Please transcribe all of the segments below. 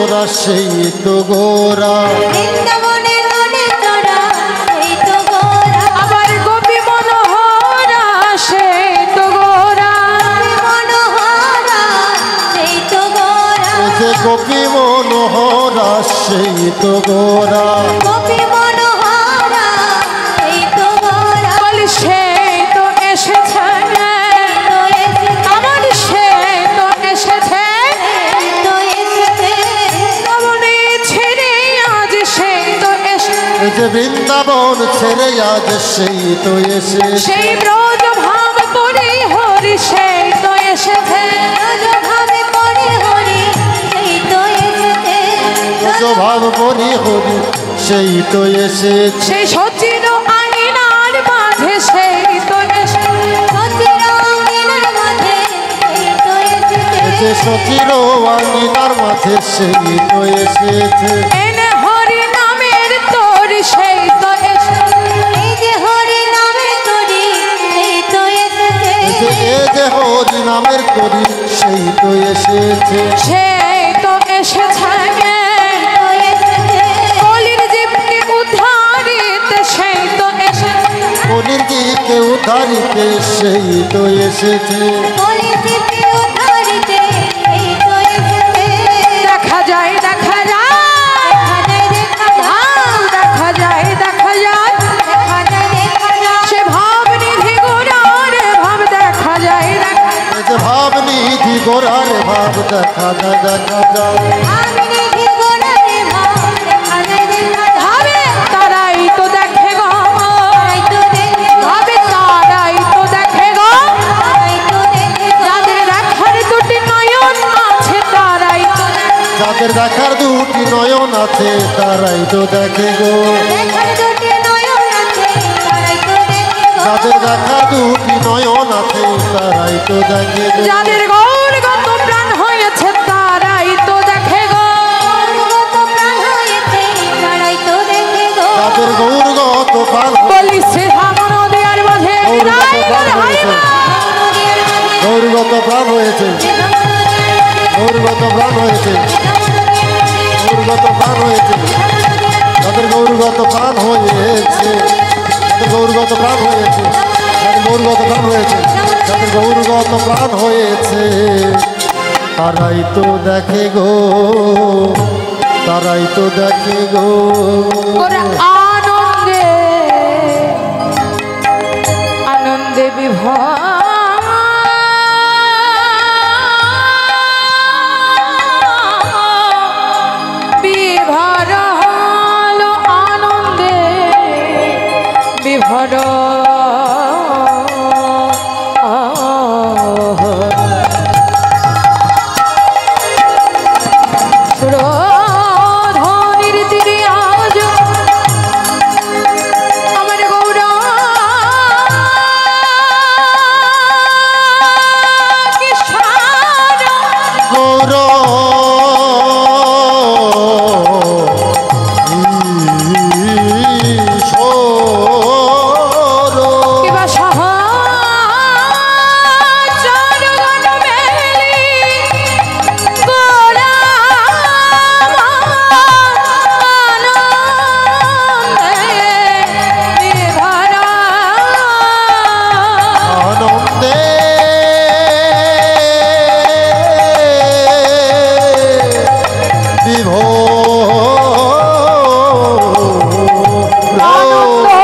তোরা সেই তো গোরা বৃন্দাবনের মনে তোরা সেই তো গোরা আবার গোপী মনোহরা সেই তো গোরা মনোহরা সেই তো গোরা যে গোপী মনোহরা সেই তো গোরা গোপী মনোহরা সেই তো গোরা বলি সেই তো এসেছে তো এসেছে আমার সেই তো এসেছে তো এসেছে বৃন্দাবনে ছেড়ে আজ সেই তো এসেছে যে বৃন্দাবন ছেড়ে আজ সেই তো এসে সেই ব্রজ ভাব পরে হরি সেই তো এসেছে ভাবে পড়ে হরি সেই তো এসেছে ভাব পরি হরি সেই তো এসেছে সেই সচিন আঙিনার মাঝে সেই তো এসেছে যে সচির আঙিনার মাঝে সেই তো এসেছে এনে হরি নামের তোর সেই তো এসেছে এই যে হরি নামে তোরি সেই তো এসেছে যে এ যে হরি নামের করি সেই তো এসেছে সেই তো এসেছে তো এসেছে কলির জীবকে উদ্ধারিতে সেই তো এসেছে কলির দিকে উদ্ধারিতে সেই তো এসেছে বলিতে প্রিয় ধরিতে এই তো এসেছে দেখা যায় দেখা যায় দেখা যায় দেখা যায় সে ভাব নিধি গোরার ভাব দেখা যায় দেখা এই যে ভাব নিধি গোরার ভাব দেখা যায় দেখা যায় ভাবে তারাই তো দেখে গো ভাবে তারাই তো দেখে গো যাদের দেখার দুটি নয়ন আছে তারাই তো দেখে যাদের দেখার দুটি নয়ন আছে তারাই তো দেখে গো যাদের দেখার দুটি নয়ন আছে তারাই তো দেখে গো যাদের গৌরগত প্রাণ হয়েছে তারাই তো দেখে গো যাদের গৌরগত প্রাণ বলি সে হামন দেয়ার মাঝে গৌরগত প্রাণ হয়েছে গৌরগত প্রাণ হয়েছে গৌরগত প্রাণ হয়েছে যাদের গৌরগত প্রাণ হয়েছে যাদের গৌরগত প্রাণ হয়েছে যাদের গৌরগত প্রাণ হয়েছে যাদের গৌরগত প্রাণ হয়েছে তারাই তো দেখে গো তারাই তো দেখে গো ওরা আনন্দে আনন্দে বিভর হলো আনন্দে বিভর সুরধনির তীরে আজ আমার গৌরা কিশোর গৌর কিবা সহচর গণ মেলি গোরা আনন্দে বিভরা আনন্দে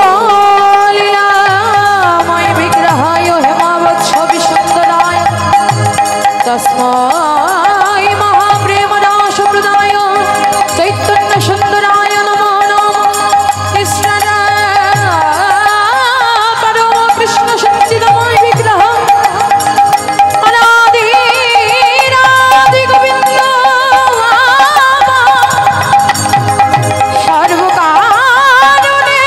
লীলাময় বিগ্রহায় হেমাবৎস বিসুন্দরায় তস্মৈ মহাপ্রেম রাস প্রদায় চৈতন্য সুন্দরায় নমো নমঃ কৃষ্ণ পরম কৃষ্ণ সচ্চিদময় বিগ্রহ অনাদি রাধি গোবিন্দ সর্বকারণে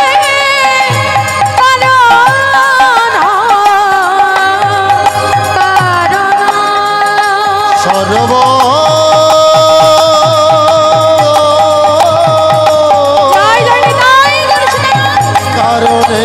সর্ব জয় জয় নিতাই গৌর সুদামা। কারণে